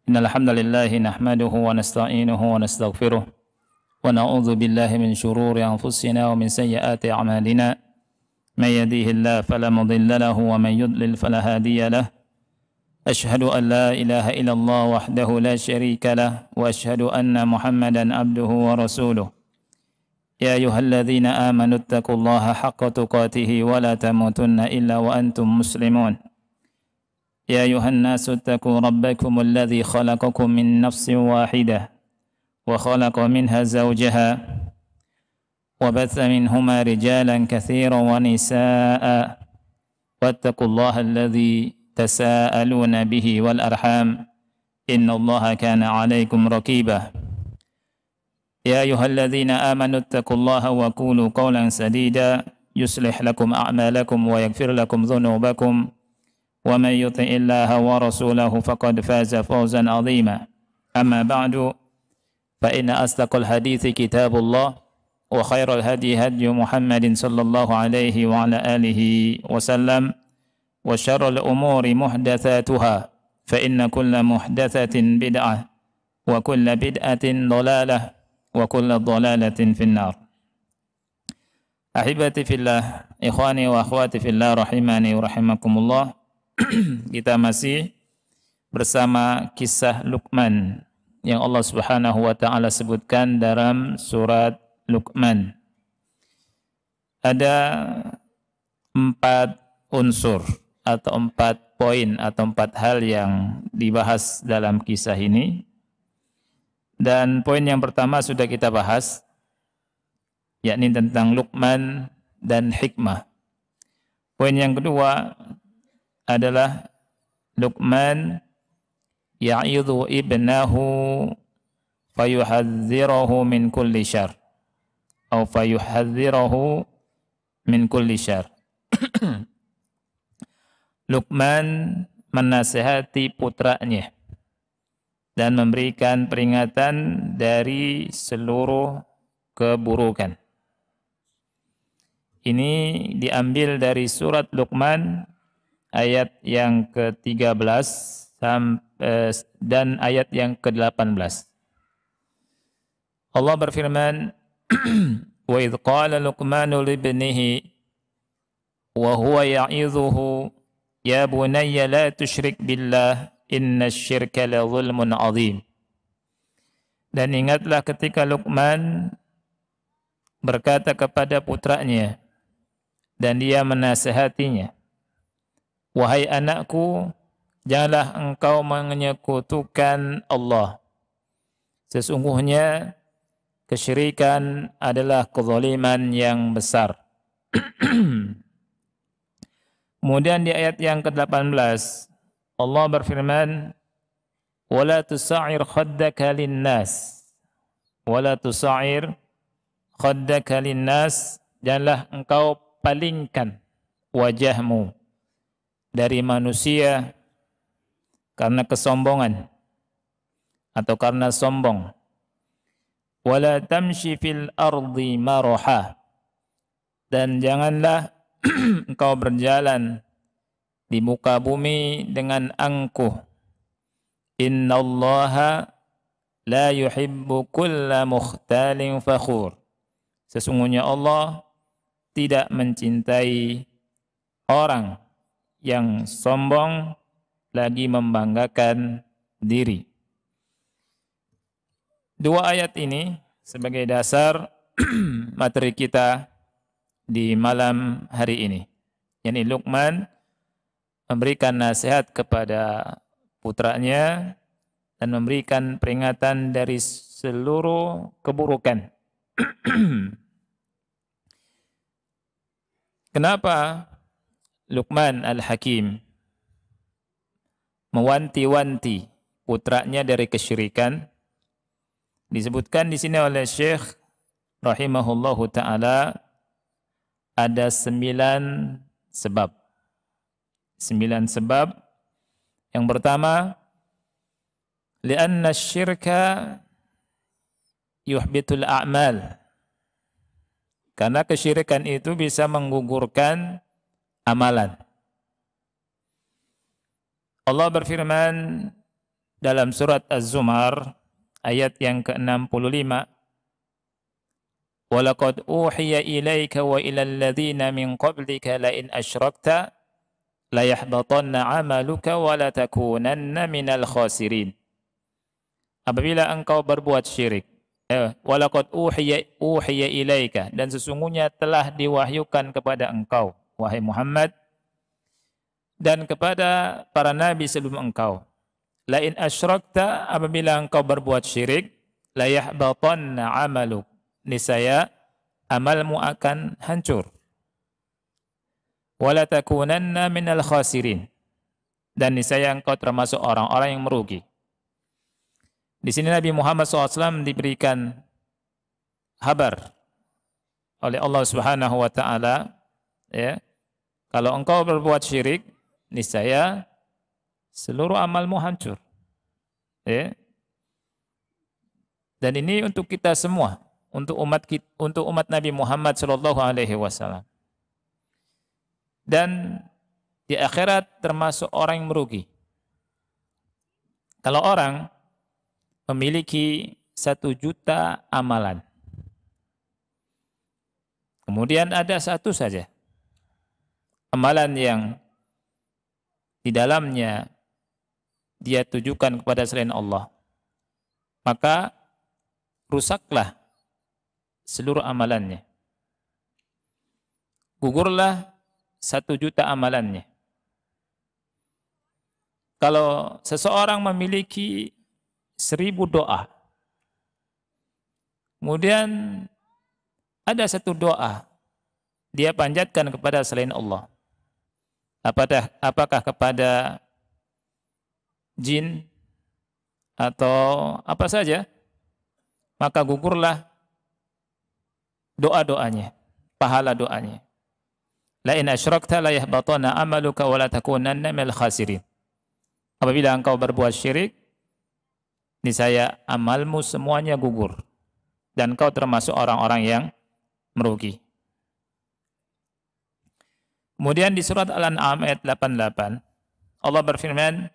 Innal hamdalillah nahmaduhu wa nasta'inuhu wa nastaghfiruh wa na'udzu billahi min shururi anfusina wa min sayyiati a'malina may yahdihillahu fala mudilla lahu wa may yudlil fala hadiya lahu ashhadu an la ilaha illallah wahdahu la syarika lahu wa ashhadu anna Muhammadan abduhu wa rasuluh ya ayyuhalladzina amanu taqullaha haqqa tuqatih wa la tamutunna illa wa antum muslimun يا أيها الناس اتقوا ربكم الذي خلقكم من نفس واحدة وخلق منها زوجها وبث منهما رجالا كثيرا ونساء واتقوا الله الذي تساءلون به والأرحام إن الله كان عليكم رقيبا يا أيها الذين آمنوا اتقوا الله وقولوا قولا سديدا يصلح لكم أعمالكم ويغفر لكم ذنوبكم ومن يطع الله ورسوله فقد فاز فوزا عظيما أما بعد فإن أصدق الحديث كتاب الله وخير الهدي هدي محمد صلى الله عليه وعلى آله وسلم وشر الأمور محدثاتها فإن كل محدثة بدعة وكل بدعة ضلالة وكل ضلالة في النار أحبتي في الله إخواني وأخواتي في الله رحمني ورحمكم الله. Kita masih bersama kisah Luqman yang Allah Subhanahu wa taala sebutkan dalam surat Luqman. Ada 4 unsur atau 4 poin atau 4 hal yang dibahas dalam kisah ini. Dan poin yang pertama sudah kita bahas, yakni tentang Luqman dan hikmah. Poin yang kedua adalah Luqman ya'idhu ibnahu fayuhadzirahu min kulli syarr atau fayuhadzirahu min kulli syarr. Luqman menasihati putranya dan memberikan peringatan dari seluruh keburukan. Ini diambil dari surat Luqman ayat yang ke-13 dan ayat yang ke-18. Allah berfirman, "Wa idh qala Luqmanu libnihi wa huwa ya'idhuhu ya bunayya la tusyrik billah innasyirka la zulmun 'adzim." Dan ingatlah ketika Luqman berkata kepada putranya dan dia menasihatinya, "Wahai anakku, janganlah engkau menyekutukan Allah. Sesungguhnya kesyirikan adalah kezaliman yang besar." Kemudian di ayat yang ke-18 Allah berfirman, "Wala tusa'ir khaddaka lin-nas." Wala tusa'ir khaddaka lin-nas, janganlah engkau palingkan wajahmu dari manusia karena kesombongan atau karena sombong. Wala tamshi fil ardi maraha, dan janganlah engkau berjalan di muka bumi dengan angkuh. Innallaha la yuhibbu kulla mukhtalin fakhur. Sesungguhnya Allah tidak mencintai orang yang sombong lagi membanggakan diri. 2 ayat ini sebagai dasar materi kita di malam hari ini. Yani Luqman memberikan nasihat kepada putranya dan memberikan peringatan dari seluruh keburukan. Kenapa Luqman Al-Hakim mewanti-wanti putranya dari kesyirikan? Disebutkan di sini oleh Syekh rahimahullahu taala ada 9 sebab. 9 sebab. Yang pertama, li'anna syirka yuhbitul a'mal. Karena kesyirikan itu bisa menggugurkan amalan. Allah berfirman, dalam surat Az-Zumar ayat yang ke-65, "Walaqad uhiya ilaika wa ilal ladzina min qablika la in asyrakta la yahbatanna 'amaluka wa la takunanna minal khasirin." Apabila engkau berbuat syirik, walaqad uhiya ilaika, dan sesungguhnya telah diwahyukan kepada engkau wahai Muhammad dan kepada para nabi sebelum engkau, la in asyrakta, apabila engkau berbuat syirik, la yahbatanna 'amaluk, niscaya amalmu akan hancur, wala takunanna minal khasirin, dan niscaya engkau termasuk orang-orang yang merugi. Di sini Nabi Muhammad SAW diberikan kabar oleh Allah Subhanahu wa taala, ya, kalau engkau berbuat syirik, niscaya seluruh amalmu hancur. Ya. Dan ini untuk kita semua, untuk umat Nabi Muhammad sallallahu alaihi wasallam. Dan di akhirat termasuk orang yang merugi. Kalau orang memiliki 1 juta amalan, kemudian ada satu saja amalan yang di dalamnya dia tujukan kepada selain Allah, maka rusaklah seluruh amalannya. Gugurlah 1 juta amalannya. Kalau seseorang memiliki 1000 doa, kemudian ada 1 doa dia panjatkan kepada selain Allah, apakah kepada jin atau apa saja, maka gugurlah doa-doanya, pahala doanya. La in asyrakta la yahbatanna amaluka wa la takunanna minal khasirin. Apabila engkau berbuat syirik, niscaya amalmu semuanya gugur dan engkau termasuk orang-orang yang merugi. Kemudian di surat Al-An'am ayat 88, Allah berfirman,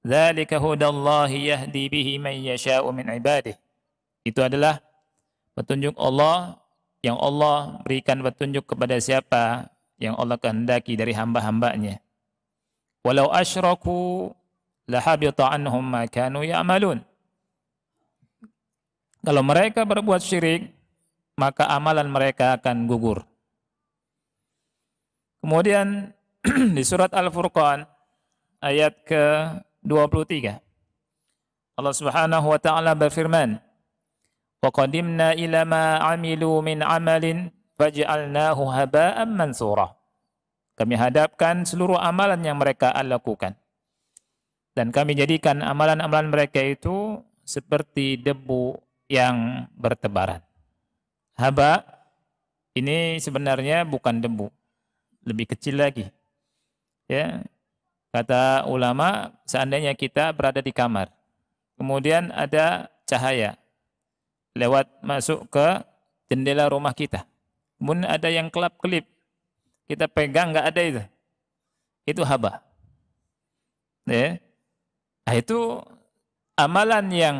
"Dzalika hudallahi yahdi bihi man yasha'u min ibadihi." Itu adalah petunjuk Allah yang Allah berikan petunjuk kepada siapa yang Allah kehendaki dari hamba-hambanya. Walau asyraku lahabita anhum ma kanu ya'malun. Kalau mereka berbuat syirik, maka amalan mereka akan gugur. Kemudian di surat Al-Furqan ayat ke-23, Allah Subhanahu wa taala berfirman, "Wa qadimna ila ma 'amilu min 'amalin faj'alnahu haba'an mansura." Kami hadapkan seluruh amalan yang mereka lakukan dan kami jadikan amalan-amalan mereka itu seperti debu yang bertebaran. Haba ini sebenarnya bukan debu, lebih kecil lagi. Ya, kata ulama, seandainya kita berada di kamar, kemudian ada cahaya lewat masuk ke jendela rumah kita, kemudian ada yang kelap-kelip, kita pegang nggak ada itu haba. Ya, nah, itu amalan yang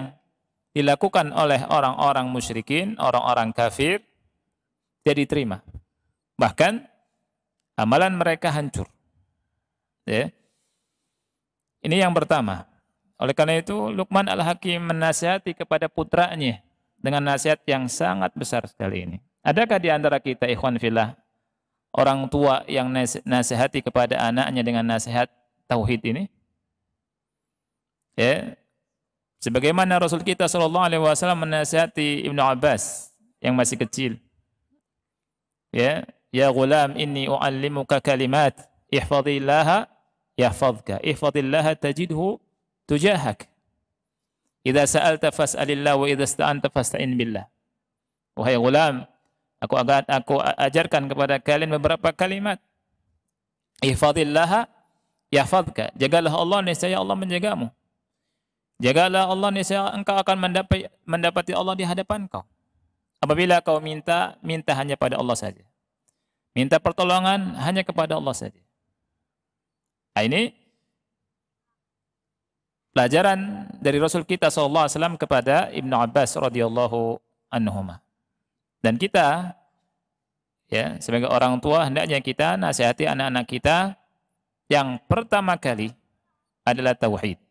dilakukan oleh orang-orang musyrikin, orang-orang kafir, tidak diterima. Bahkan amalan mereka hancur. Ya. Ini yang pertama. Oleh karena itu Luqman Al-Hakim menasihati kepada putranya dengan nasihat yang sangat besar sekali ini. Adakah di antara kita ikhwan fillah orang tua yang nasihati kepada anaknya dengan nasihat tauhid ini? Ya. Sebagaimana Rasul kita sallallahu alaihi wasallam menasihati Ibnu Abbas yang masih kecil. Ya, ya ghulam inni uallimuka kalimat ihfazillaha yahfazka, ihfazillaha tajidhu tujahak. Idza sa'alta fas'alillah wa idza ista'anta fasta'in billah. Wahai ghulam, aku ajarkan kepada kalian beberapa kalimat. Ihfazillaha yahfazka. Jagalah Allah, niscaya Allah menjagamu. Jagalah Allah, niscaya engkau akan mendapati Allah di hadapan kau. Apabila kau minta hanya pada Allah saja. Minta pertolongan hanya kepada Allah saja. Nah, ini pelajaran dari Rasul kita SAW kepada Ibnu Abbas radhiyallahu anhuma. Dan kita, ya, sebagai orang tua hendaknya kita nasihati anak-anak kita yang pertama kali adalah tauhid.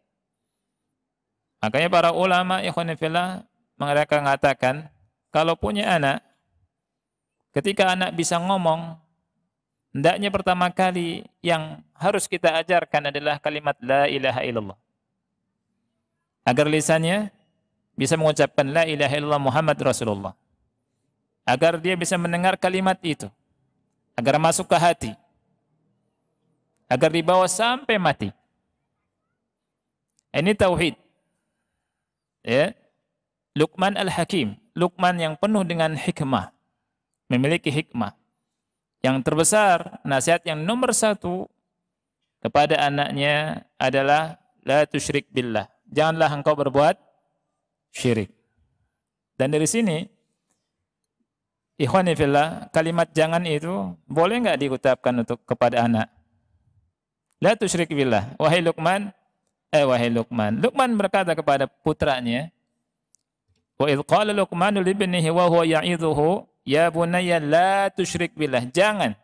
Makanya para ulama ikhwan fillah mereka mengatakan kalau punya anak, ketika anak bisa ngomong, hendaknya pertama kali yang harus kita ajarkan adalah kalimat la ilaha illallah. Agar lisannya bisa mengucapkan la ilaha illallah Muhammad Rasulullah. Agar dia bisa mendengar kalimat itu. Agar masuk ke hati. Agar dibawa sampai mati. Ini tauhid. Ya. Luqman Al-Hakim. Luqman yang penuh dengan hikmah. Memiliki hikmah. Yang terbesar, nasihat yang nomor 1 kepada anaknya adalah la tusyrik billah. Janganlah engkau berbuat syirik. Dan dari sini, ikhwani fillah, kalimat jangan itu boleh enggak diucapkan untuk kepada anak? La tusyrik billah. Wahai Luqman, Luqman berkata kepada putranya, wa idh qala Luqmanu li ibnihi wa huwa ya'idhuhu, ya bunayya la tusyrik billah. Jangan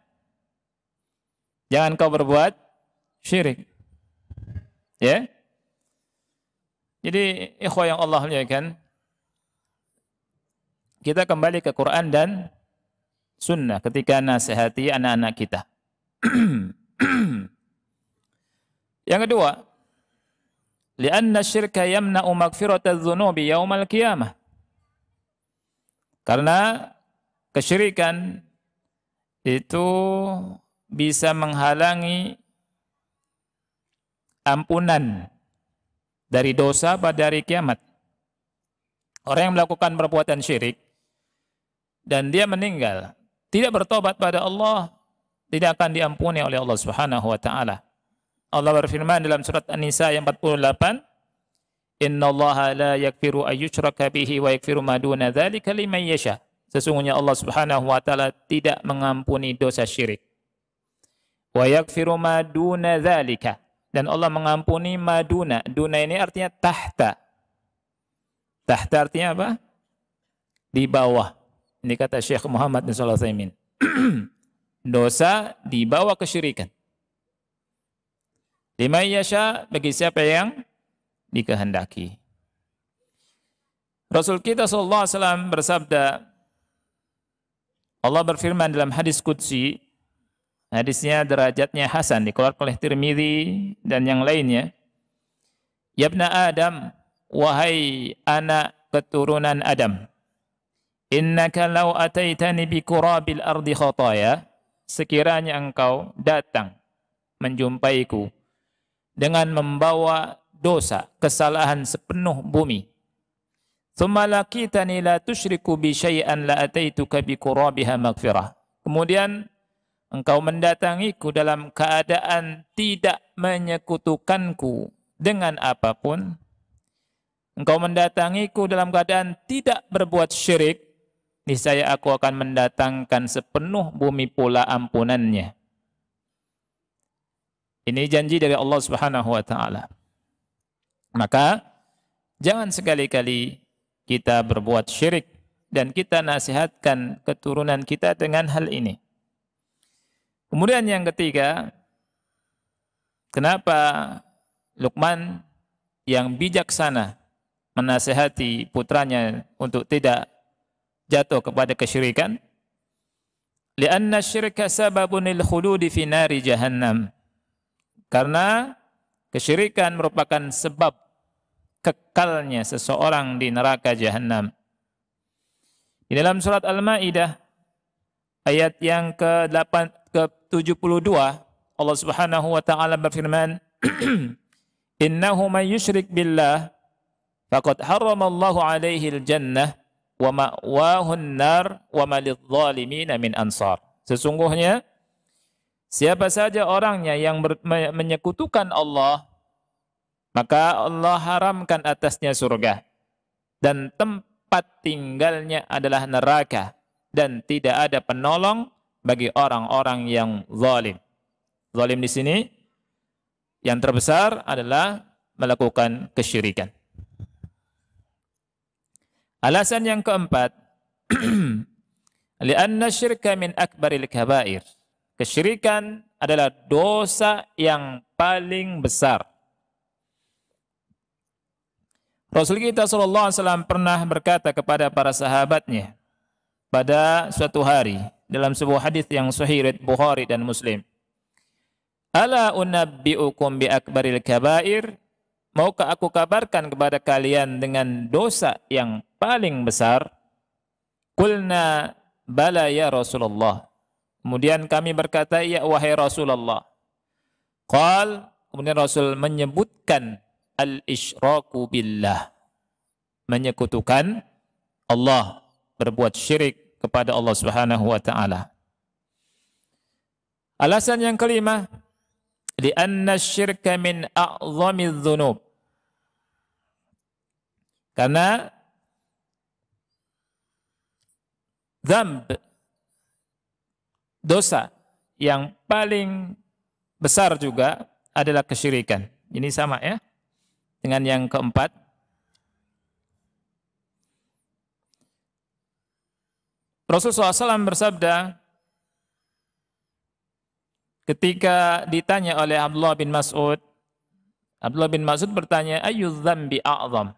kau berbuat syirik. Ya? Jadi ikhwah yang Allah muliakan, kita kembali ke Quran dan sunnah ketika nasihati anak-anak kita. Yang kedua, li'anna syirka yamna'u maghfiratadz dzunubi yaumal qiyamah. Karena kesyirikan itu bisa menghalangi ampunan dari dosa pada hari kiamat. Orang yang melakukan perbuatan syirik dan dia meninggal, tidak bertobat pada Allah, tidak akan diampuni oleh Allah Subhanahu wa taala. Allah berfirman dalam surat An-Nisa ayat 48, "Innallaha la yaghfiru ay yushraka bihi wa yaghfiru ma duna dzalika liman yasha." Sesungguhnya Allah Subhanahu wa taala tidak mengampuni dosa syirik. Wa yaghfiru ma duna dzalika. Dan Allah mengampuni maduna. Duna ini artinya tahta. Tahta artinya apa? Di bawah. Ini kata Syekh Muhammad bin Shalih Al-Utsaimin. Dosa di bawah kesyirikan. Liman yasha, bagi siapa yang dikehendaki. Rasul kita sallallahu alaihi wasallam bersabda, Allah berfirman dalam hadis qudsi, hadisnya derajatnya hasan, dikeluarkan oleh Tirmidzi dan yang lainnya. Ya ibna Adam, wahai anak keturunan Adam, innaka law ataitani bi qurabil ardi khataya, sekiranya engkau datang menjumpaiku dengan membawa dosa, kesalahan sepenuh bumi, thumma laqitani la tusyriku bi syai'an la ataituka bi qurabiha maghfirah. Kemudian engkau mendatangiku dalam keadaan tidak menyekutukanku dengan apapun. Engkau mendatangiku dalam keadaan tidak berbuat syirik. Niscaya aku akan mendatangkan sepenuh bumi pula ampunannya. Ini janji dari Allah Subhanahu wa taala. Maka jangan sekali-kali kita berbuat syirik dan kita nasihatkan keturunan kita dengan hal ini. Kemudian yang ketiga, kenapa Luqman yang bijaksana menasihati putranya untuk tidak jatuh kepada kesyirikan? Lianna syirka sababun lil khuludi fi nari jahannam. Karena kesyirikan merupakan sebab kekalnya seseorang di neraka jahannam. Di dalam surat Al-Maidah ayat yang ke-72, Allah Subhanahu wa taala berfirman, "Innahu may yusyrik billah faqad harramallahu 'alaihi al-jannah wa ma'wahu an-nar wa ma lidh-dhalimin min ansar." Sesungguhnya siapa saja orangnya yang menyekutukan Allah, maka Allah haramkan atasnya surga dan tempat tinggalnya adalah neraka, dan tidak ada penolong bagi orang-orang yang zalim. Zalim di sini yang terbesar adalah melakukan kesyirikan. Alasan yang keempat, li'anna syirka min akbaril kabair. Kesyirikan adalah dosa yang paling besar. Rasul kita SAW pernah berkata kepada para sahabatnya pada suatu hari dalam sebuah hadis yang sahih riwayat Bukhari dan Muslim. Ala unabbi'ukum bi akbaril kabair? Maukah aku kabarkan kepada kalian dengan dosa yang paling besar? Qulna bala ya Rasulullah. Kemudian kami berkata, ya wahai Rasulullah. Kemudian Rasul menyebutkan al-isyraku billah. Menyekutukan Allah, berbuat syirik kepada Allah Subhanahu wa taala. Alasan yang kelima, li'anna syirka min a'zamidz dzunub. Karena dzamb, dosa yang paling besar juga adalah kesyirikan. Ini sama ya dengan yang keempat. Rasulullah SAW bersabda ketika ditanya oleh Abdullah bin Mas'ud, Abdullah bin Mas'ud bertanya, ayu dzambi a'zam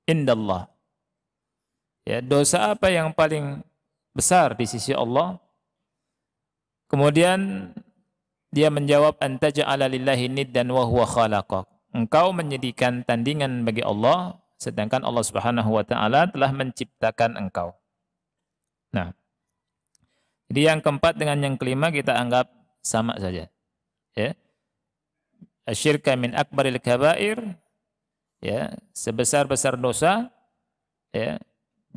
indallah. Ya, dosa apa yang paling besar di sisi Allah? Kemudian dia menjawab, anta ja'ala lillahi niddan wa huwa khalaqak. Engkau menjadikan tandingan bagi Allah, sedangkan Allah Subhanahu wa taala telah menciptakan engkau. Nah, jadi yang keempat dengan yang kelima kita anggap sama saja. Ya. Asyirka min akbaril kabair, ya, sebesar-besar dosa, ya.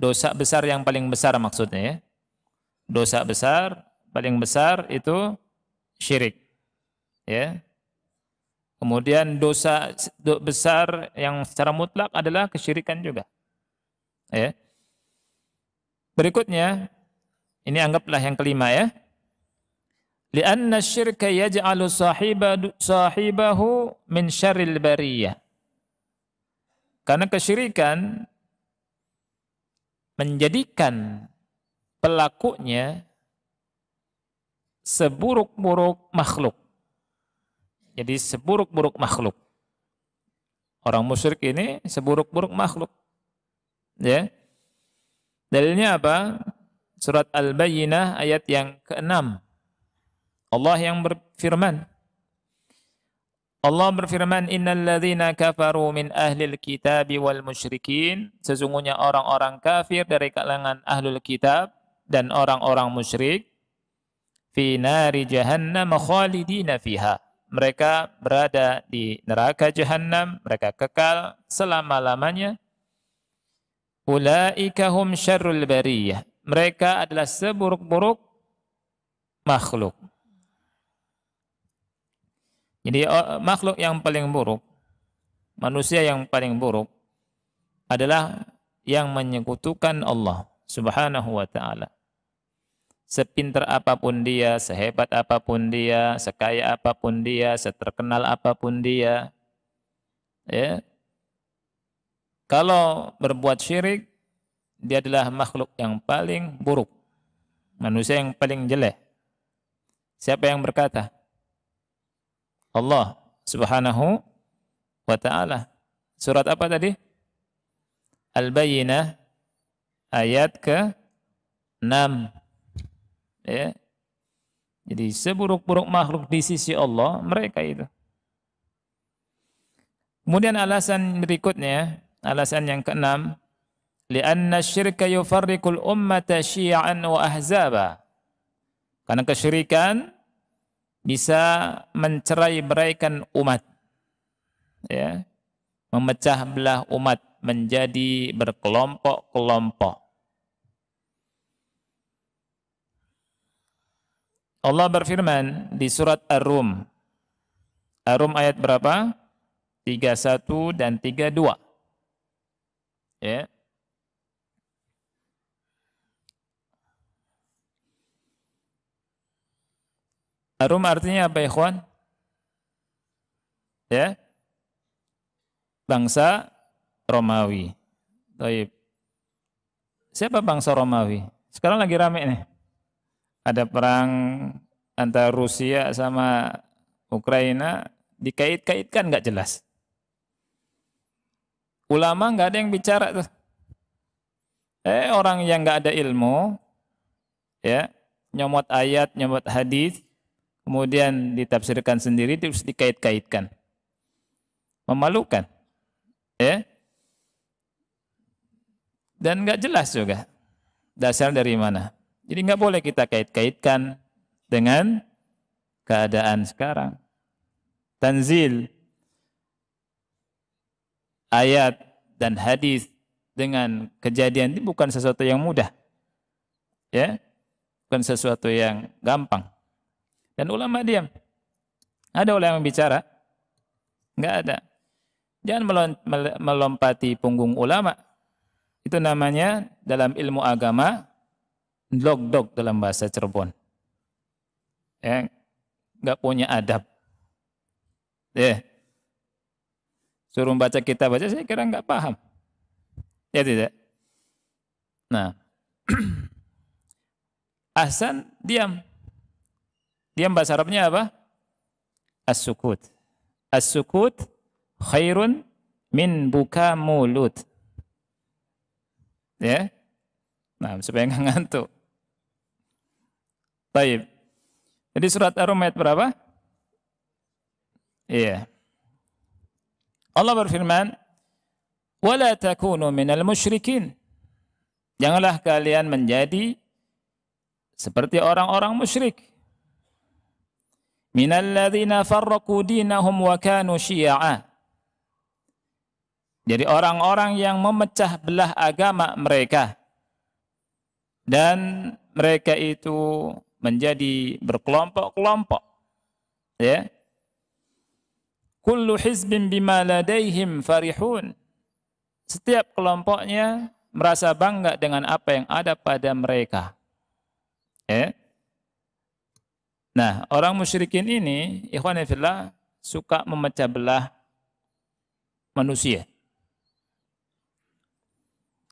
Dosa besar yang paling besar maksudnya ya. Dosa besar paling besar itu syirik. Ya. Kemudian dosa besar yang secara mutlak adalah kesyirikan juga. Ya. Berikutnya, ini anggaplah yang kelima ya. Li'anna syirka yaj'alu sahibahu min syarril bariyah. Karena kesyirikan menjadikan pelakunya seburuk-buruk makhluk. Jadi seburuk-buruk makhluk. Orang musyrik ini seburuk-buruk makhluk. Ya. Dalilnya apa? Surat Al-Bayyinah ayat yang ke-6. Allah yang berfirman. Allah berfirman, innal ladzina kafaru min ahlil kitabi wal musyrikin, sesungguhnya orang-orang kafir dari kalangan ahlul kitab dan orang-orang musyrik, fi nari jahannam khalidina fiha. Mereka berada di neraka jahannam, mereka kekal selama-lamanya. Ulaika hum syarrul bariyah. Mereka adalah seburuk-buruk makhluk. Jadi makhluk yang paling buruk, manusia yang paling buruk adalah yang menyekutukan Allah Subhanahu wa taala. Sepintar apapun dia, sehebat apapun dia, sekaya apapun dia, seterkenal apapun dia, ya. Kalau berbuat syirik, dia adalah makhluk yang paling buruk, manusia yang paling jelek. Siapa yang berkata? Allah Subhanahu wa ta'ala. Surat apa tadi? Al-Bayyinah ayat ke-6. Ya. Jadi seburuk-buruk makhluk di sisi Allah mereka itu. Kemudian alasan berikutnya, alasan yang ke-6, li'anna syirka yufarriqul ummata syi'an wa ahzaba. Karena kesyirikan bisa mencerai-beraikan umat, ya, memecah belah umat menjadi berkelompok-kelompok. Allah berfirman di surat Ar-Rum. Ar-Rum ayat berapa? 31 dan 32. Ya. Ar-Rum artinya apa, ikhwan? Ya. Bangsa Romawi. Taib. Siapa bangsa Romawi? Sekarang lagi rame nih. Ada perang antara Rusia sama Ukraina, dikait-kaitkan nggak jelas. Ulama nggak ada yang bicara tuh. Orang yang nggak ada ilmu, ya, nyomot ayat, nyomot hadis, kemudian ditafsirkan sendiri, terus dikait-kaitkan. Memalukan, ya. Dan nggak jelas juga dasar dari mana. Jadi nggak boleh kita kait-kaitkan dengan keadaan sekarang. Tanzil ayat dan hadis dengan kejadian itu bukan sesuatu yang mudah, ya, bukan sesuatu yang gampang. Dan ulama diam. Ada ulama yang bicara? Nggak ada. Jangan melompati punggung ulama. Itu namanya dalam ilmu agama dog dalam bahasa Cirebon. Ya, nggak punya adab. Ya. Suruh baca kitab aja saya kira nggak paham. Ya tidak. Nah, Ahsan diam. Diam bahasa Arabnya apa? As-sukut. As-sukut khairun min buka mulut. Ya. Nah, supaya nggak ngantuk. Baik. Jadi surat Ar-Rum ayat berapa? Iya. Allah berfirman, "Wala takunu minal musyrikin." Janganlah kalian menjadi seperti orang-orang musyrik. Minal ladzina farraqu dinahum wa kanu syi'a. Jadi orang-orang yang memecah belah agama mereka dan mereka itu menjadi berkelompok-kelompok, ya. Kullu hizbin bima ladaihim farihun. Setiap kelompoknya merasa bangga dengan apa yang ada pada mereka. Ya. Nah, orang musyrikin ini, ikhwan fillah, suka memecah belah manusia.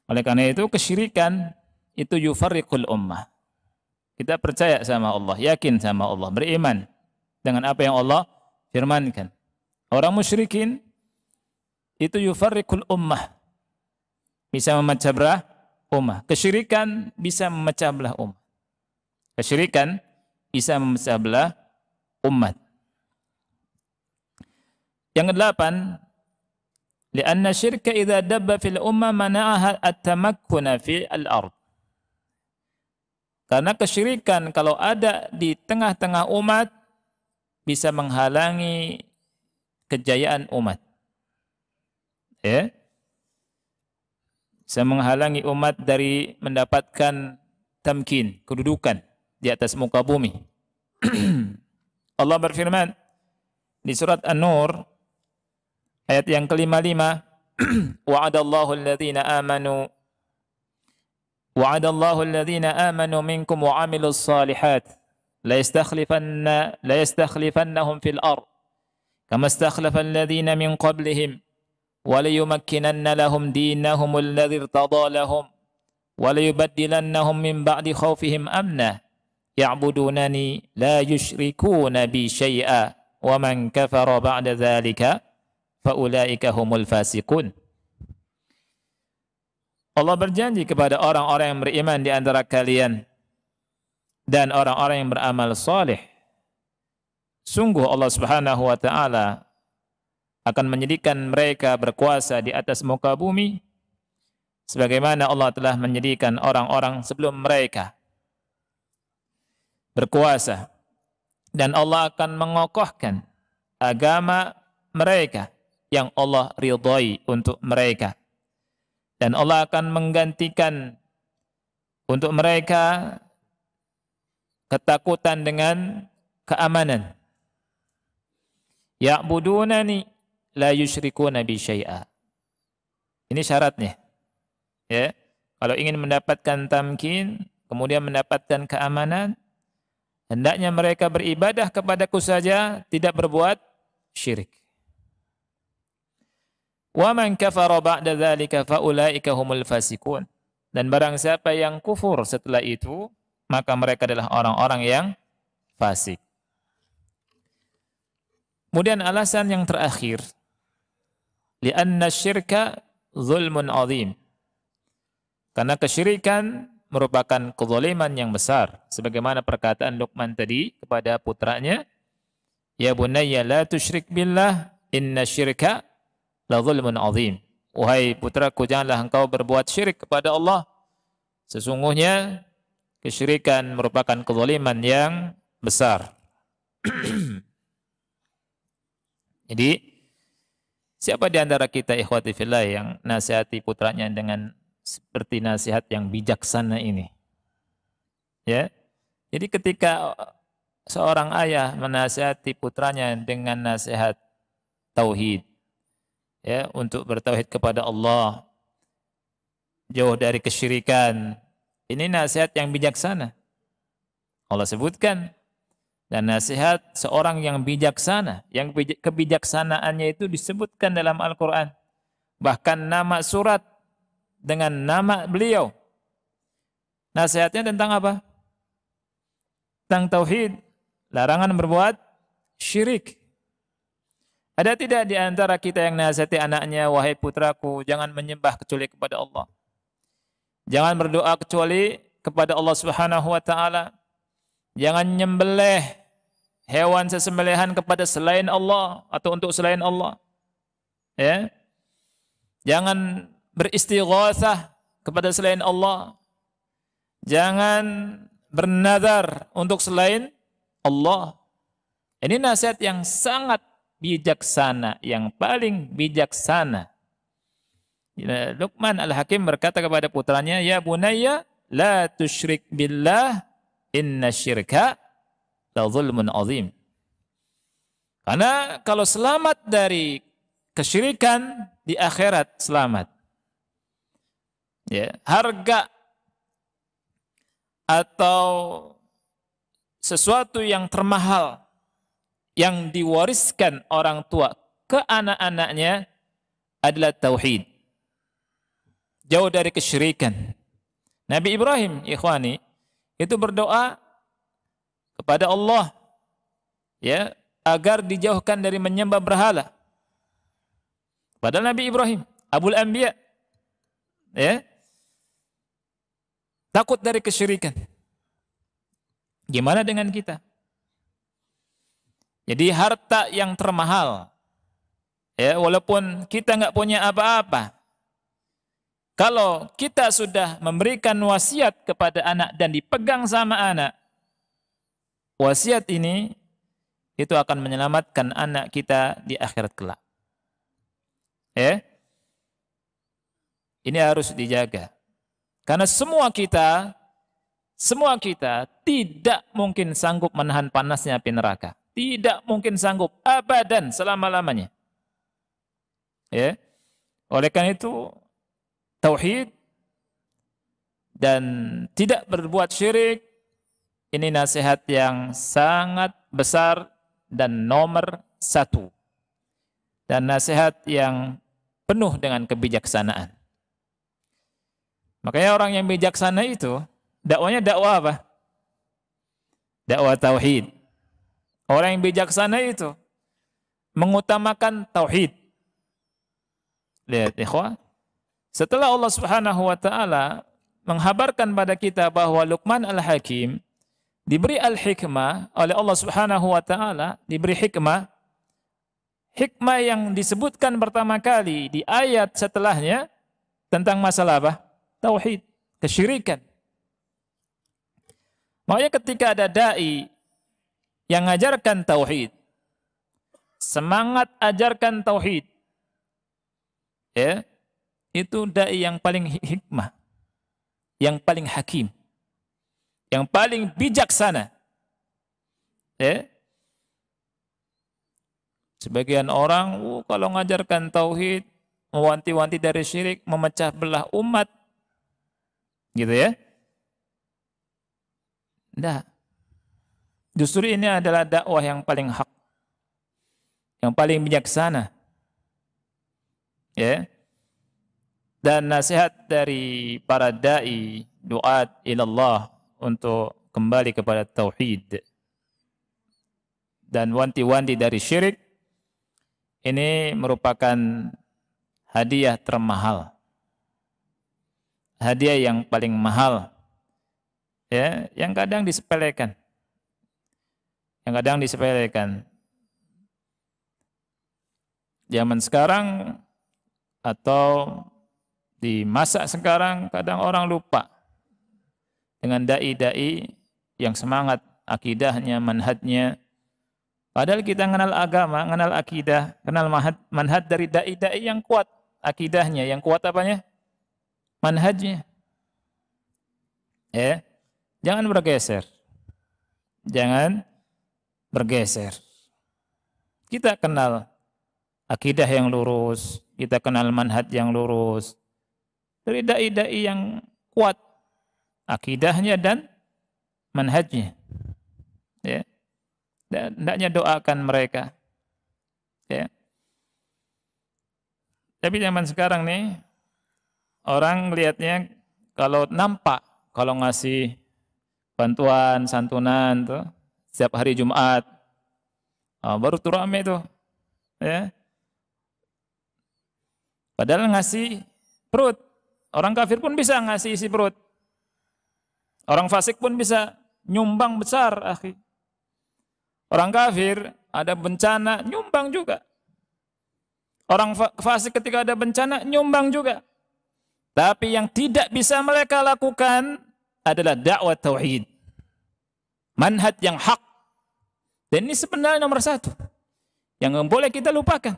Oleh karena itu kesyirikan itu yufarriqul ummah. Kita percaya sama Allah, yakin sama Allah, beriman dengan apa yang Allah firmankan. Orang musyrikin itu yufarriqul ummah. Bisa memecah belah ummah. Kesyirikan bisa memecah belah ummah. Kesyirikan bisa memecah belah umat. Yang kedelapan, lianna syirka idza dabba fil ummah mana'aha at-tamakkuna fil ard. Karena kesyirikan kalau ada di tengah-tengah umat bisa menghalangi kejayaan umat. Ya. Bisa menghalangi umat dari mendapatkan tamkin, kedudukan di atas muka bumi. Allah berfirman di surat An-Nur ayat yang ke-55, wa'adallahu alladhina amanu minkum wa 'amilus shalihat la yastakhlifannahum fil ard kama istakhlafa alladhina min qablihim wa la yumakkinanna lahum dinahum alladhi irtada lahum wa la yubaddilannahum min ba'di khawfihim amna ya'budunani la yushrikuna bi syai'a wa man kafara ba'da dzalika fa ulaika humul fasiqun. Allah berjanji kepada orang-orang yang beriman di antara kalian dan orang-orang yang beramal saleh. Sungguh Allah Subhanahu wa taala akan menjadikan mereka berkuasa di atas muka bumi sebagaimana Allah telah menjadikan orang-orang sebelum mereka berkuasa, dan Allah akan mengokohkan agama mereka yang Allah ridhai untuk mereka, dan Allah akan menggantikan untuk mereka ketakutan dengan keamanan. Ya'budunani la yusyrikuna bi syai'a. Ini syaratnya. Ya, kalau ingin mendapatkan tamkin, kemudian mendapatkan keamanan, hendaknya mereka beribadah kepadaku saja, tidak berbuat syirik. Wa man kafara ba'da dzalika faulaika humul fasiqun. Dan barang siapa yang kufur setelah itu, maka mereka adalah orang-orang yang fasik. Kemudian alasan yang terakhir, li'anna syirka zulmun azim. Karena kesyirikan merupakan kezaliman yang besar. Sebagaimana perkataan Luqman tadi kepada putranya, ya bunayya la tusyrik billah, inna syirka la zulmun azim. Wahai putraku, janganlah engkau berbuat syirik kepada Allah. Sesungguhnya kesyirikan merupakan kezaliman yang besar. Jadi, siapa di antara kita ikhwati fillah yang nasihati putranya dengan seperti nasihat yang bijaksana ini? Ya. Jadi ketika seorang ayah menasihati putranya dengan nasihat tauhid, ya, untuk bertauhid kepada Allah, jauh dari kesyirikan, ini nasihat yang bijaksana. Allah sebutkan, dan nasihat seorang yang bijaksana, yang kebijaksanaannya itu disebutkan dalam Al-Quran. Bahkan nama surat dengan nama beliau. Nasihatnya tentang apa? Tentang tauhid, larangan berbuat syirik. Ada tidak di antara kita yang nasihati anaknya, wahai putraku, jangan menyembah kecuali kepada Allah. Jangan berdoa kecuali kepada Allah Subhanahu wa taala. Jangan nyembelih hewan sesembelihan kepada selain Allah atau untuk selain Allah. Ya. Jangan beristighatsah kepada selain Allah. Jangan bernazar untuk selain Allah. Ini nasihat yang sangat bijaksana, yang paling bijaksana. Luqman Al-Hakim berkata kepada putranya, ya bunayya la tusyrik billah, inna syirka la zulmun azim. Karena kalau selamat dari kesyirikan, di akhirat selamat. Ya, harga atau sesuatu yang termahal yang diwariskan orang tua ke anak-anaknya adalah tauhid. Jauh dari kesyirikan. Nabi Ibrahim, ikhwani, itu berdoa kepada Allah, ya, agar dijauhkan dari menyembah berhala. Padahal Nabi Ibrahim, Abul Anbiya, ya, takut dari kesyirikan. Gimana dengan kita? Jadi harta yang termahal, ya, walaupun kita nggak punya apa-apa, kalau kita sudah memberikan wasiat kepada anak dan dipegang sama anak, wasiat ini itu akan menyelamatkan anak kita di akhirat kelak. Ya. Ini harus dijaga. Karena semua kita tidak mungkin sanggup menahan panasnya api neraka. Tidak mungkin sanggup abadan selama-lamanya. Ya. Oleh karena itu tauhid dan tidak berbuat syirik ini nasihat yang sangat besar dan nomor 1. Dan nasihat yang penuh dengan kebijaksanaan. Makanya orang yang bijaksana itu dakwanya dakwah apa? Dakwah tauhid. Orang yang bijaksana itu mengutamakan tauhid. Lihat ikhwah, setelah Allah Subhanahu wa taala menghabarkan pada kita bahwa Luqman Al-Hakim diberi al-hikmah oleh Allah Subhanahu wa taala, diberi hikmah. Hikmah yang disebutkan pertama kali di ayat setelahnya tentang masalah apa? Tauhid, kesyirikan. Makanya ketika ada dai yang mengajarkan tauhid, semangat ajarkan tauhid, ya, itu dai yang paling hikmah, yang paling hakim, yang paling bijaksana. Ya. Sebagian orang kalau mengajarkan tauhid, mewanti-wanti dari syirik, memecah belah umat, gitu ya. Tidak. Justru ini adalah dakwah yang paling hak, yang paling bijaksana. Ya. Dan nasihat dari para dai, duat ilallah untuk kembali kepada tauhid dan wanti-wanti dari syirik, ini merupakan hadiah termahal. Hadiah yang paling mahal, ya, yang kadang disepelekan. Yang kadang disepelekan. Zaman sekarang atau di masa sekarang kadang orang lupa dengan dai-dai yang semangat akidahnya, manhajnya. Padahal kita kenal agama, kenal akidah, kenal manhaj dari dai-dai yang kuat akidahnya, yang kuat apanya? Manhajnya. Ya, jangan bergeser. Jangan bergeser. Kita kenal akidah yang lurus, kita kenal manhaj yang lurus dari dai-dai yang kuat akidahnya dan manhajnya. Ya. Dan hendaknya doakan mereka. Ya. Tapi zaman sekarang nih orang melihatnya kalau nampak, kalau ngasih bantuan, santunan tuh setiap hari Jumat, baru tuh rame tuh, ya. Padahal ngasih perut, orang kafir pun bisa ngasih isi perut, orang fasik pun bisa nyumbang besar, akhi. Orang kafir ada bencana nyumbang juga, orang fasik ketika ada bencana nyumbang juga. Tapi yang tidak bisa mereka lakukan adalah dakwah tauhid. Manhaj yang hak. Dan ini sebenarnya nomor satu. Yang boleh kita lupakan.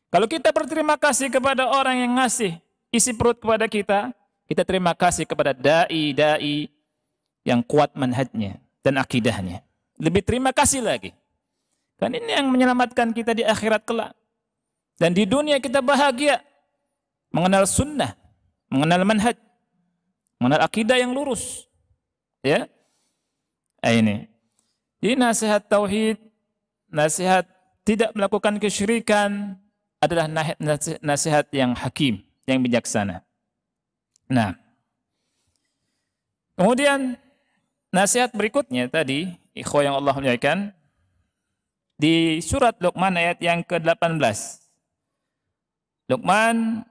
Kalau kita berterima kasih kepada orang yang ngasih isi perut kepada kita, kita terima kasih kepada dai-dai yang kuat manhajnya dan akidahnya. Lebih terima kasih lagi. Kan ini yang menyelamatkan kita di akhirat kelak. Dan di dunia kita bahagia. Mengenal sunnah, mengenal manhaj, mengenal akidah yang lurus. Ya. Ini. Jadi nasihat tauhid, nasihat tidak melakukan kesyirikan adalah nasihat yang hakim, yang bijaksana. Nah. Kemudian nasihat berikutnya tadi, ikhwah yang Allah muliakan, di surat Luqman ayat yang ke-18. Luqman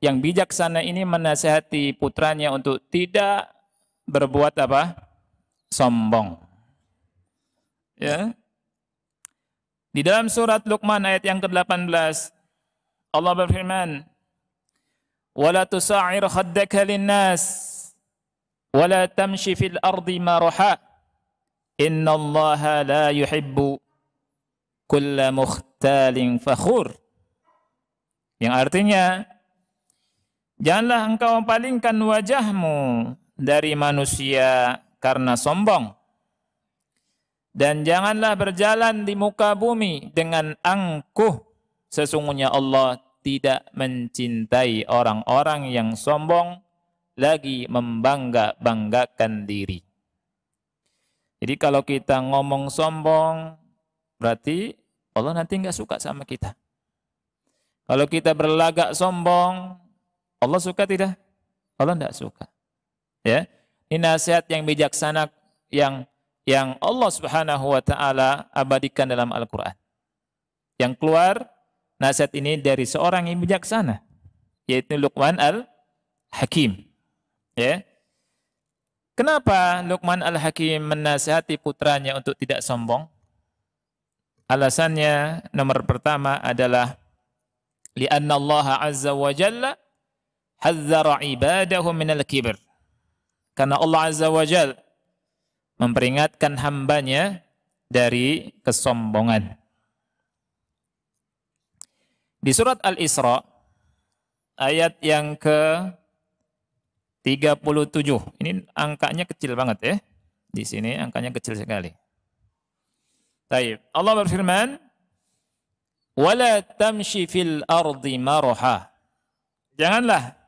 yang bijaksana ini menasihati putranya untuk tidak berbuat apa? Sombong. Ya. Di dalam surat Luqman ayat yang ke-18 Allah berfirman, "Wala tusa'ir khaddaka lin-nas wala tamshi fil ardi maraha innallaha la yuhibbu kulla mukhtalin fakhur." Yang artinya, janganlah engkau mempalingkan wajahmu dari manusia karena sombong. Dan janganlah berjalan di muka bumi dengan angkuh. Sesungguhnya Allah tidak mencintai orang-orang yang sombong lagi membangga-banggakan diri. Jadi kalau kita ngomong sombong, berarti Allah nanti nggak suka sama kita. Kalau kita berlagak sombong, Allah suka tidak? Allah tidak suka. Ya, ini nasihat yang bijaksana yang Allah Subhanahu wa taala abadikan dalam Al-Qur'an. Yang keluar nasihat ini dari seorang yang bijaksana, yaitu Luqman Al-Hakim. Ya. Kenapa Luqman Al-Hakim menasihati putranya untuk tidak sombong? Alasannya nomor pertama adalah li'anna Allah azza wa jalla hazzara ibadahu minal kibr. Karena Allah azza wa jalla memperingatkan hambanya dari kesombongan. Di surat Al-Isra ayat yang ke-37. Ini angkanya kecil banget ya. Di sini angkanya kecil sekali. Baik, Allah berfirman, "Wala tamshi fil ardi maraha." Janganlah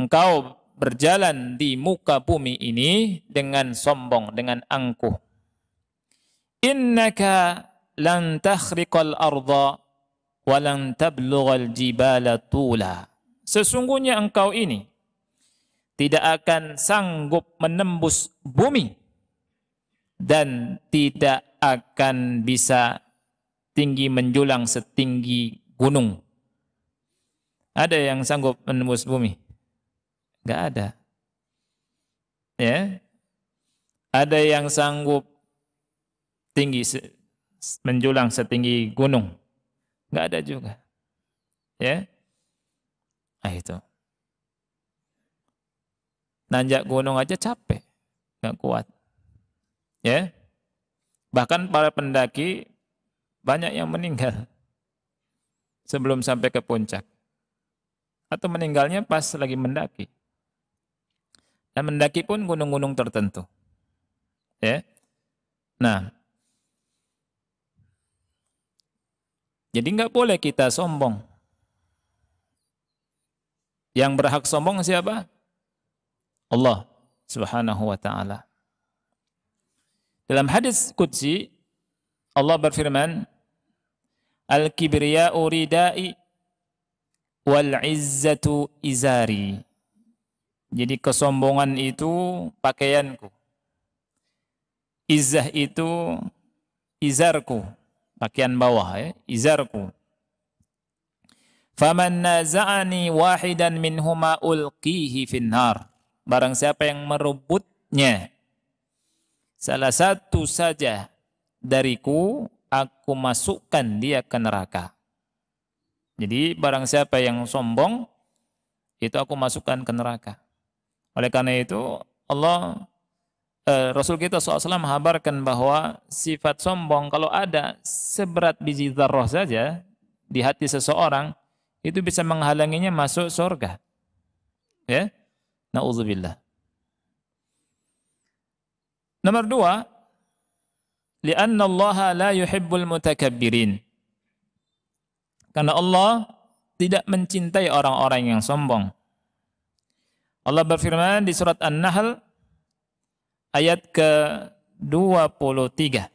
engkau berjalan di muka bumi ini dengan sombong, dengan angkuh. Innaka lan takhriqal arda walan tablughal jibala tula. Sesungguhnya engkau ini tidak akan sanggup menembus bumi dan tidak akan bisa tinggi menjulang setinggi gunung. Ada yang sanggup menembus bumi? Enggak ada. Ya. Ada yang sanggup tinggi menjulang setinggi gunung? Enggak ada juga. Ya. Nah itu. Nanjak gunung aja capek, enggak kuat. Ya. Bahkan para pendaki banyak yang meninggal sebelum sampai ke puncak. Atau meninggalnya pas lagi mendaki. Dan mendaki pun gunung-gunung tertentu. Ya. Nah, jadi enggak boleh kita sombong. Yang berhak sombong siapa? Allah Subhanahu wa taala. Dalam hadis qudsi Allah berfirman, "Al-kibriya'u ridai wal 'izzatu izari." Jadi kesombongan itu pakaianku. Izzah itu izarku, pakaian bawah ya, izarku. Faman naza'ani wahidan minhuma ulqihi finnar. Barang siapa yang merebutnya salah satu saja dariku, aku masukkan dia ke neraka. Jadi barang siapa yang sombong, itu aku masukkan ke neraka. Oleh karena itu Rasul kita SAW menghabarkan bahwa sifat sombong kalau ada seberat biji dzarrah saja di hati seseorang, itu bisa menghalanginya masuk surga. Ya, na'udzubillah. Nomor 2, li'anna Allah la yuhibbul mutakabbirin. Karena Allah tidak mencintai orang-orang yang sombong. Allah berfirman di surat An-Nahl ayat ke-23.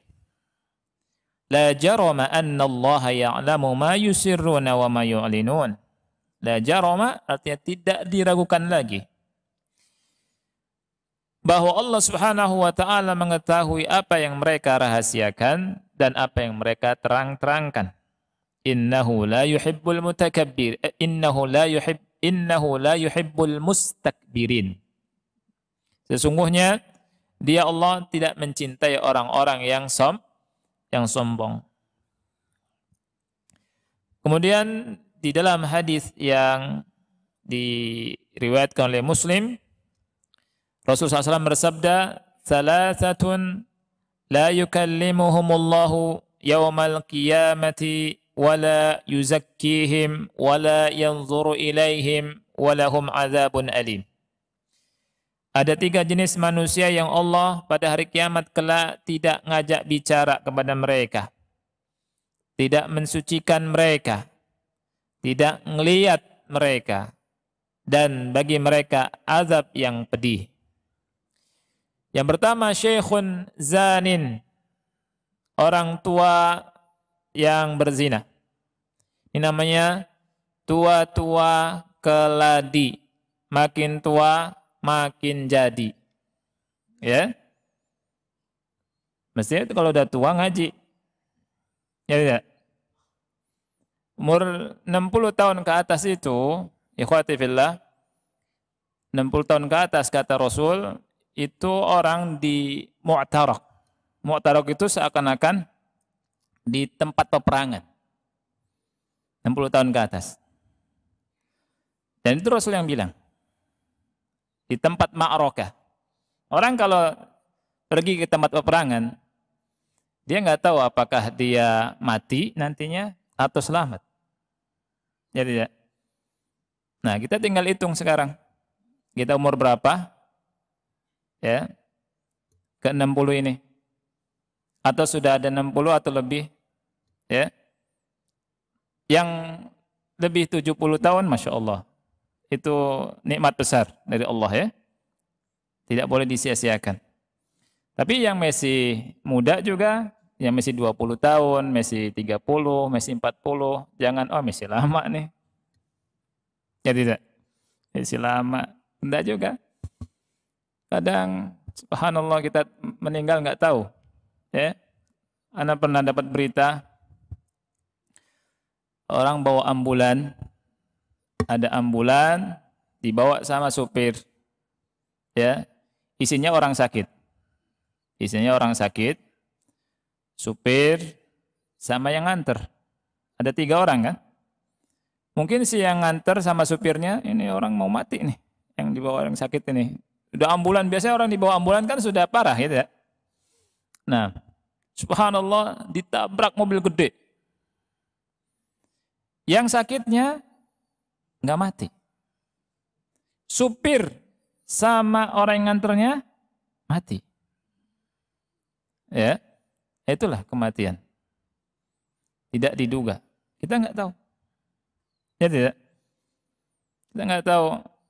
La jarama anna Allah ya'lamu ma yusirruna wa ma yu'linun. La jarama artinya tidak diragukan lagi bahwa Allah Subhanahu wa taala mengetahui apa yang mereka rahasiakan dan apa yang mereka terang-terangkan. Innahu la yuhibbul mutakabbir, innahu la yuhibbul mustakbirin. Sesungguhnya dia Allah tidak mencintai orang-orang yang sombong. Kemudian di dalam hadis yang diriwayatkan oleh Muslim, Rasulullah SAW bersabda, "Thalathatun la yukallimuhumullahu yawmal qiyamati wala yuzakkihim wala yanzuru ilaihim walahum azabun alim." Ada 3 jenis manusia yang Allah pada hari kiamat kelak tidak ngajak bicara kepada mereka, tidak mensucikan mereka, tidak ngelihat mereka, dan bagi mereka azab yang pedih. Yang pertama, syekhun zanin, orang tua yang berzina. Ini namanya tua-tua keladi, makin tua makin jadi. Ya. Mestinya itu kalau udah tua ngaji. Ya tidak? Umur 60 tahun ke atas itu, ikhwati fillah, 60 tahun ke atas kata Rasul, itu orang di mu'tarak. Mu'tarak itu seakan-akan di tempat peperangan. 60 tahun ke atas. Dan itu Rasul yang bilang. Di tempat ma'rakah. Orang kalau pergi ke tempat peperangan, dia nggak tahu apakah dia mati nantinya atau selamat. Ya tidak? Nah, kita tinggal hitung sekarang. Kita umur berapa? Ya. Ke 60 ini. Atau sudah ada 60 atau lebih? Ya. Yang lebih 70 tahun, Masya Allah. Itu nikmat besar dari Allah ya. Tidak boleh disia-siakan. Tapi yang masih muda juga, Yang masih 20 tahun, masih 30, masih 40. Jangan, oh masih lama nih. Ya tidak. Masih lama. Tidak juga. Kadang, subhanallah, kita meninggal nggak tahu. Ya, Ana pernah dapat berita, orang bawa ambulan, ada ambulan, dibawa sama supir. Ya, isinya orang sakit. Isinya orang sakit. Supir sama yang nganter. Ada 3 orang kan? Mungkin si yang nganter sama supirnya, ini orang mau mati nih. Yang dibawa orang sakit ini. Udah ambulan, biasanya orang dibawa ambulan kan sudah parah gitu ya. Nah, subhanallah ditabrak mobil gede. Yang sakitnya nggak mati. Supir sama orang yang nganternya mati. Ya. Itulah kematian. Tidak diduga. Kita nggak tahu. Ya tidak. Kita nggak tahu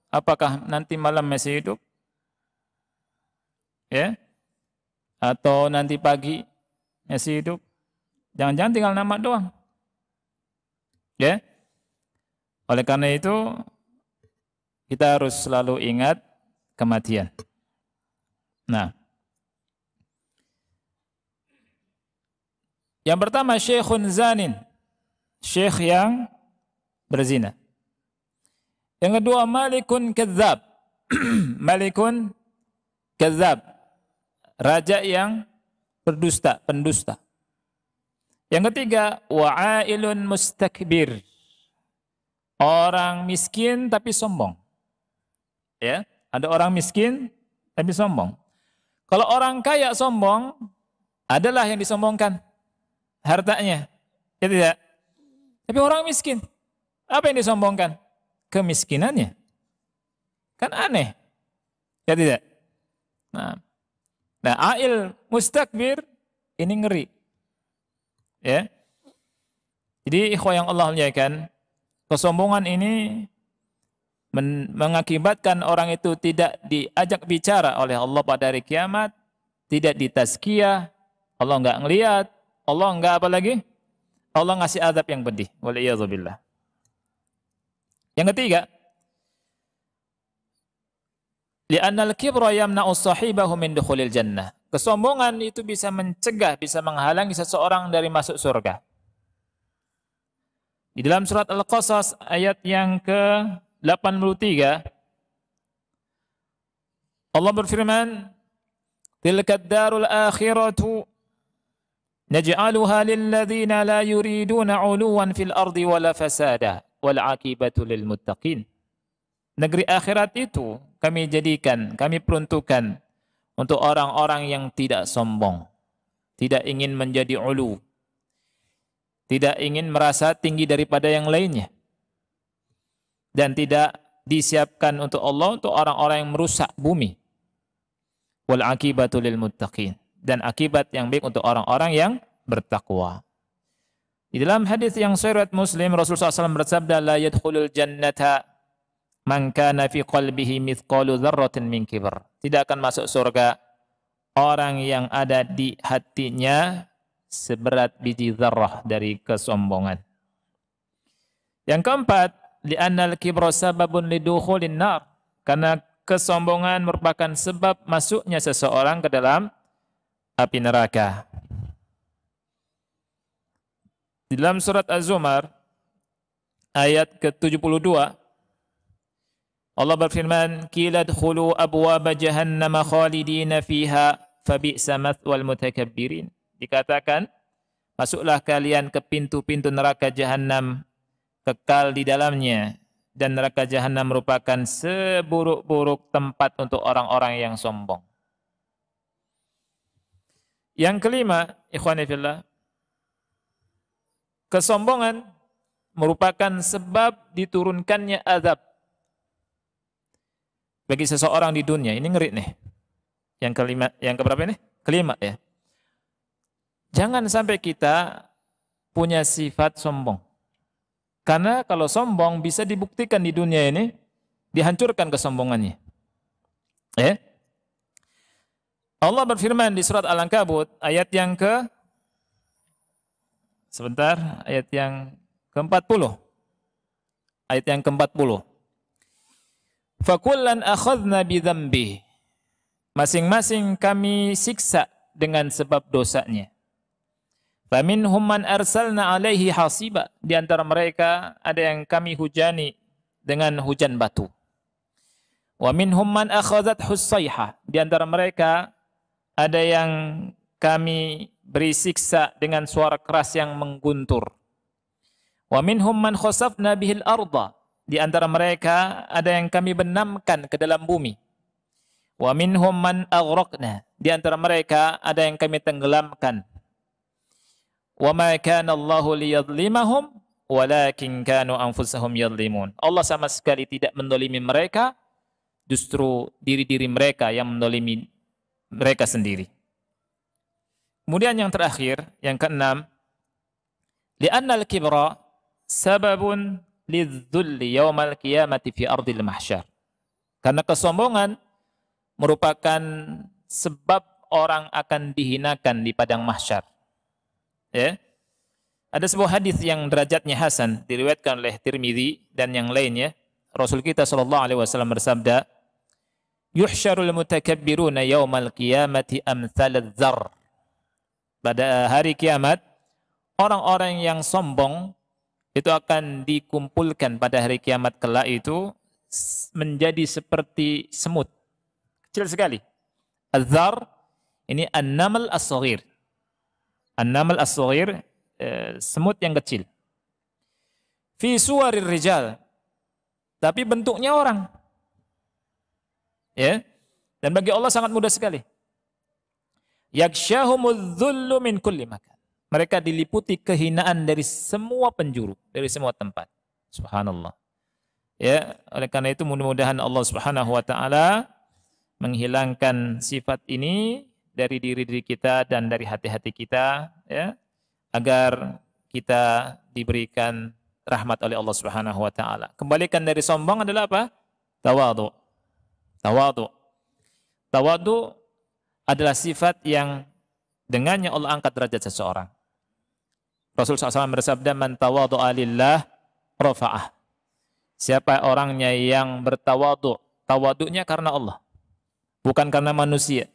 apakah nanti malam masih hidup. Ya. Atau nanti pagi masih hidup. Jangan-jangan tinggal nama doang. Ya. Oleh karena itu kita harus selalu ingat kematian. Nah, yang pertama, syekhun zanin, syekh yang berzina. Yang kedua, malikun kadzab, malikun kadzab, raja yang berdusta, pendusta. Yang ketiga, wa'ailun mustakbir, orang miskin tapi sombong. Ya, ada orang miskin tapi sombong. Kalau orang kaya sombong, adalah yang disombongkan hartanya, ya tidak. Tapi orang miskin, apa yang disombongkan? Kemiskinannya. Kan aneh, ya tidak. Nah, ail mustakbir ini ngeri, ya. Jadi ikhwah yang Allah muliakan, kesombongan ini mengakibatkan orang itu tidak diajak bicara oleh Allah pada hari kiamat, tidak ditazkiyah, Allah enggak ngelihat. Allah enggak apa lagi? Allah ngasih azab yang pedih. Waliyadzubillah. Yang ketiga, li'annal kibra yamna'u sahibahu min dukhulil jannah. Kesombongan itu bisa mencegah, bisa menghalangi seseorang dari masuk surga. Di dalam surat Al-Qasas ayat yang ke-83, Allah berfirman, tilkad darul akhiratu naj'aluha lilladzina la yuriduna 'uluwan fil ardi wala fasada wal 'aqibatu lil muttaqin. Negeri akhirat itu kami jadikan, kami peruntukkan untuk orang-orang yang tidak sombong, tidak ingin menjadi ulu, tidak ingin merasa tinggi daripada yang lainnya, dan tidak disiapkan untuk Allah untuk orang-orang yang merusak bumi. Wal 'aqibatu lil muttaqin. Dan akibat yang baik untuk orang-orang yang bertakwa. Di dalam hadis yang sahih Muslim, Rasulullah SAW bersabda, la yadkhulul jannata man kana fi qalbihi mithqalu dzarratin min kibr. Tidak akan masuk surga orang yang ada di hatinya seberat biji zarrah dari kesombongan. Yang keempat, li'annal kibra sababun lidukhulin nar. Karena kesombongan merupakan sebab masuknya seseorang ke dalam api neraka. Di dalam surat Az-Zumar ayat ke-72 Allah berfirman, qila dkhulu abwaaba jahannam khalidina fiha fabi'sa mathwal mutakabbirin. Dikatakan, masuklah kalian ke pintu-pintu neraka jahanam, kekal di dalamnya, dan neraka jahanam merupakan seburuk-buruk tempat untuk orang-orang yang sombong. Yang kelima, ikhwani fillah, kesombongan merupakan sebab diturunkannya azab bagi seseorang di dunia. Ini ngeri nih. Yang kelima, yang keberapa ini? Kelima ya. Jangan sampai kita punya sifat sombong. Karena kalau sombong bisa dibuktikan di dunia ini, dihancurkan kesombongannya. Allah berfirman di surat Al-Ankabut ayat yang ke Sebentar, ayat yang ke-40. Ayat yang ke-40. Fakullan akhadna bidzambi. Masing-masing kami siksa dengan sebab dosanya. Faminhum man arsalna alaihi hasiba. Di antara mereka ada yang kami hujani dengan hujan batu. Wa minhum man akhadhat husayha. Di antara mereka ada yang kami beri siksa dengan suara keras yang mengguntur. Wa minhum man khasafna bihil arda. Di antara mereka ada yang kami benamkan ke dalam bumi. Wa minhum man aghraqna. Di antara mereka ada yang kami tenggelamkan. Wa ma kana Allahu liyadhlimahum walakin kanu anfusahum yadhlimun. Allah sama sekali tidak mendolimi mereka, justru diri-diri mereka yang mendolimi mereka sendiri. Kemudian yang terakhir, yang keenam, li'anna al-kibra sababun lidzulli yaumal qiyamati fi ardil mahsyar. Karena kesombongan merupakan sebab orang akan dihinakan di padang mahsyar. Ya. Ada sebuah hadis yang derajatnya hasan diriwayatkan oleh Tirmidzi dan yang lainnya. Rasul kita sallallahu alaihi wasallam bersabda, "Yuhsyarul mutakabbiruna yaumal qiyamati amtsalaz dzar." Pada hari kiamat, orang-orang yang sombong itu akan dikumpulkan pada hari kiamat kelak itu menjadi seperti semut. Kecil sekali. Az-dzar ini an-naml as-shaghir. An-naml as-shaghir, semut yang kecil. Fi suwarir rijal. Tapi bentuknya orang. Ya. Dan bagi Allah sangat mudah sekali. Yaksyahumudz dzullu min kulli makan. Mereka diliputi kehinaan dari semua penjuru, dari semua tempat. Subhanallah. Ya, oleh karena itu mudah-mudahan Allah Subhanahu wa taala menghilangkan sifat ini dari diri-diri kita dan dari hati-hati kita, ya, agar kita diberikan rahmat oleh Allah Subhanahu wa taala. Kembalikan dari sombong adalah apa? Tawadhu. Tawadhu. Tawadhu adalah sifat yang dengannya Allah angkat derajat seseorang. Rasulullah SAW bersabda, "Man tawadhu'a lillah rafa'ah." Siapa orangnya yang bertawadhu, tawadhunya karena Allah, bukan karena manusia,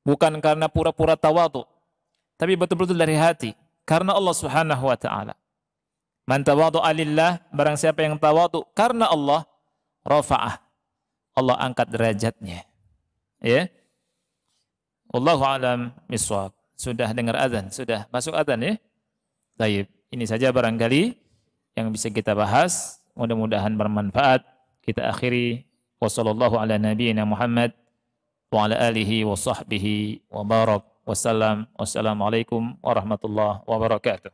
bukan karena pura-pura tawadhu, tapi betul-betul dari hati, karena Allah Subhanahu wa taala. Man tawadhu'a lillah, barang siapa yang tawadhu karena Allah, rafa'ah. Allah angkat derajatnya. Ya. Wallahu a'lam bishawab. Sudah dengar azan, sudah masuk azan ya? Baik, ini saja barangkali yang bisa kita bahas. Mudah-mudahan bermanfaat. Kita akhiri wa sallallahu ala nabiyyina Muhammad wa ala alihi wa sahbihi wa barak wa sallam. Wassalamualaikum warahmatullahi wabarakatuh.